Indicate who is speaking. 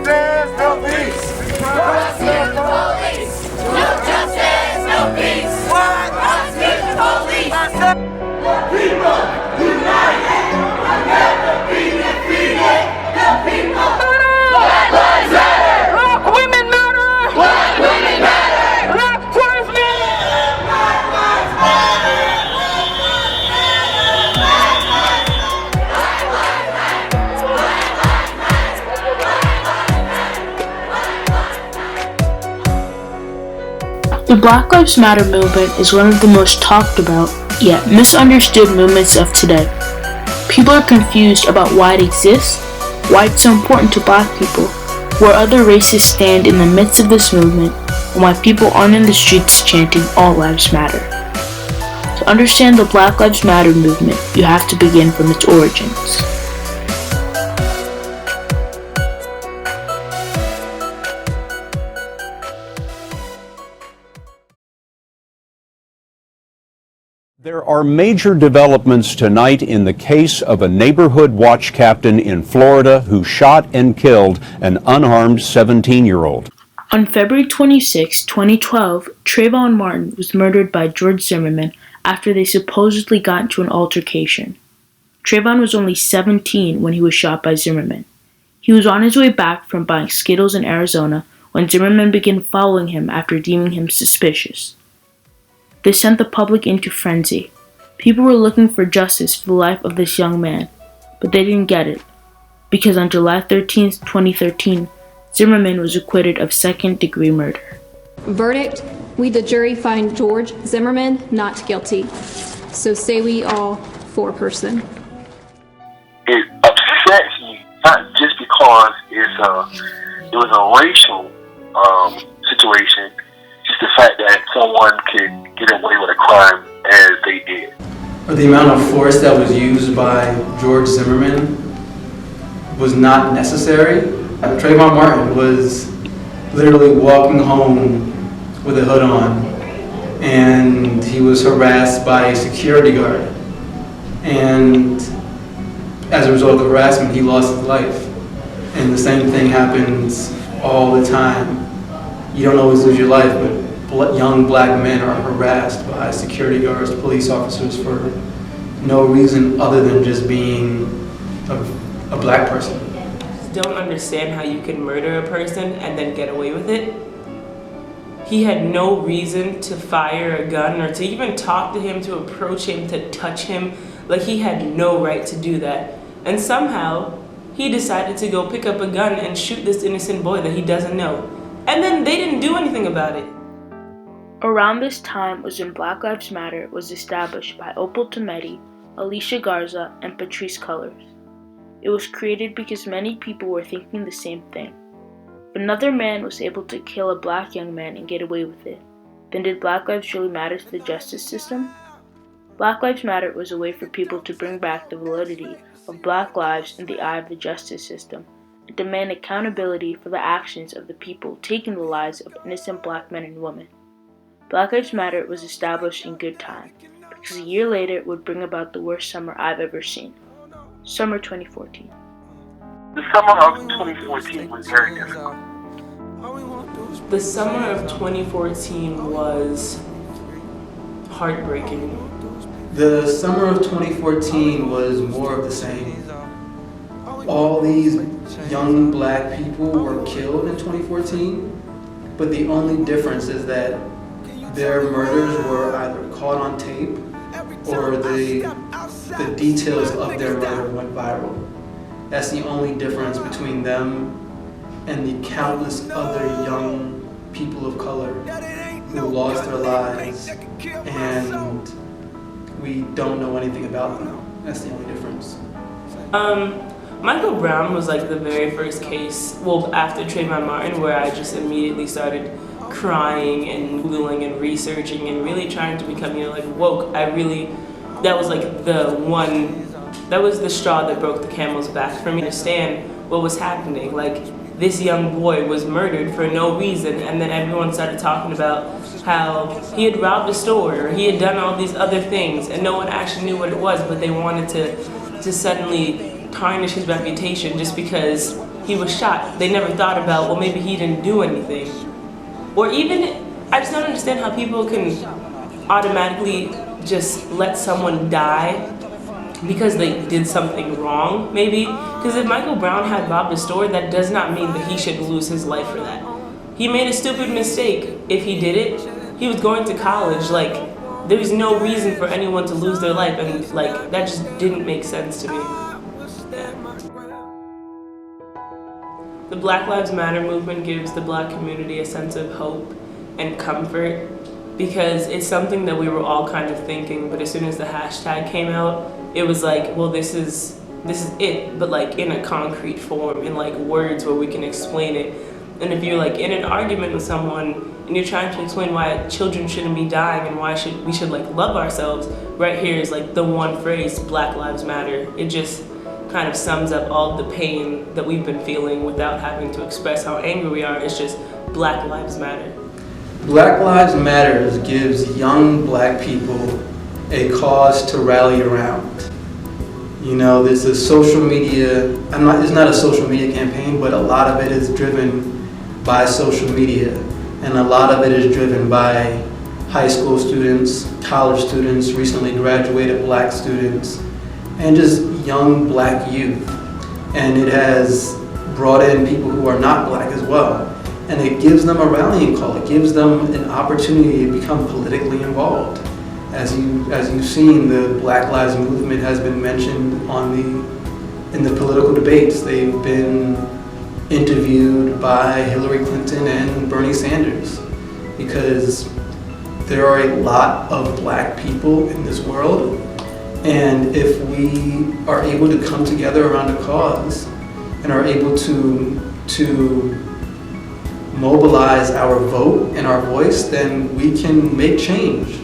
Speaker 1: justice, no peace.
Speaker 2: Prosecute the police. No justice, no peace.
Speaker 1: What?
Speaker 2: Prosecute the police.
Speaker 1: The people united will never be defeated. The people. Black lives matter.
Speaker 3: Black women matter.
Speaker 1: Black women matter.
Speaker 3: Black lives matter.
Speaker 1: Black lives matter.
Speaker 4: The Black Lives Matter movement is one of the most talked about, yet misunderstood movements of today. People are confused about why it exists, why it's so important to Black people, where other races stand in the midst of this movement, and why people aren't in the streets chanting All Lives Matter. To understand the Black Lives Matter movement, you have to begin from its origins.
Speaker 5: There are major developments tonight in the case of a neighborhood watch captain in Florida who shot and killed an unarmed 17-year-old.
Speaker 4: On February 26, 2012, Trayvon Martin was murdered by George Zimmerman after they supposedly got into an altercation. Trayvon was only 17 when he was shot by Zimmerman. He was on his way back from buying Skittles in Arizona when Zimmerman began following him after deeming him suspicious. This sent the public into frenzy. People were looking for justice for the life of this young man, but they didn't get it, because on July 13, 2013, Zimmerman was acquitted of second-degree murder.
Speaker 6: Verdict: we the jury find George Zimmerman not guilty. So say we all foreperson.
Speaker 7: It upsets me, not just because it was a racial situation, just the fact that someone could get away with a crime as they did.
Speaker 8: The amount of force that was used by George Zimmerman was not necessary. Trayvon Martin was literally walking home with a hood on, and he was harassed by a security guard. And as a result of the harassment, he lost his life. And the same thing happens all the time. You don't always lose your life, but young Black men are harassed by security guards, police officers for no reason other than just being a Black person.
Speaker 9: Don't understand how you can murder a person and then get away with it. He had no reason to fire a gun or to even talk to him, to approach him, to touch him. Like, he had no right to do that. And somehow, he decided to go pick up a gun and shoot this innocent boy that he doesn't know. And then they didn't do anything about it.
Speaker 4: Around this time was when Black Lives Matter was established by Opal Tometi, Alicia Garza, and Patrisse Cullors. It was created because many people were thinking the same thing. If another man was able to kill a Black young man and get away with it, then did Black lives really matter to the justice system? Black Lives Matter was a way for people to bring back the validity of Black lives in the eye of the justice system and demand accountability for the actions of the people taking the lives of innocent Black men and women. Black Lives Matter was established in good time, because a year later it would bring about the worst summer I've ever seen. Summer 2014.
Speaker 7: The summer of 2014 was very difficult.
Speaker 9: The summer of 2014 was heartbreaking.
Speaker 8: The summer of 2014 was more of the same. All these young Black people were killed in 2014, but the only difference is that their murders were either caught on tape or the details of their murder went viral. That's the only difference between them and the countless other young people of color who lost their lives and we don't know anything about them. That's the only difference.
Speaker 9: Michael Brown was like the very first case, well, after Trayvon Martin, where I just immediately started crying and Googling and researching and really trying to become, like woke. That was like that was the straw that broke the camel's back for me to understand what was happening. Like, this young boy was murdered for no reason, and then everyone started talking about how he had robbed a store or he had done all these other things, and no one actually knew what it was, but they wanted to suddenly tarnish his reputation just because he was shot. They never thought about, well, maybe he didn't do anything. Or even, I just don't understand how people can automatically just let someone die because they did something wrong, maybe. Because if Michael Brown had robbed a store, that does not mean that he should lose his life for that. He made a stupid mistake. If he did it, he was going to college. Like, there was no reason for anyone to lose their life, and like, that just didn't make sense to me. The Black Lives Matter movement gives the Black community a sense of hope and comfort, because it's something that we were all kind of thinking, but as soon as the hashtag came out, it was like, well, this is it, but like in a concrete form, in like words where we can explain it. And if you're like in an argument with someone and you're trying to explain why children shouldn't be dying and why we should like love ourselves, right here is like the one phrase, Black Lives Matter. It just kind of sums up all the pain that we've been feeling without having to express how angry we are. It's just Black Lives Matter.
Speaker 8: Black Lives Matter gives young Black people a cause to rally around. You know, there's a social media, it's not a social media campaign, but a lot of it is driven by social media, and a lot of it is driven by high school students, college students, recently graduated Black students, and just young Black youth. And it has brought in people who are not Black as well. And it gives them a rallying call. It gives them an opportunity to become politically involved. As you've seen, the Black Lives Movement has been mentioned in the political debates. They've been interviewed by Hillary Clinton and Bernie Sanders, because there are a lot of Black people in this world, and if we are able to come together around a cause and are able to mobilize our vote and our voice, then we can make change.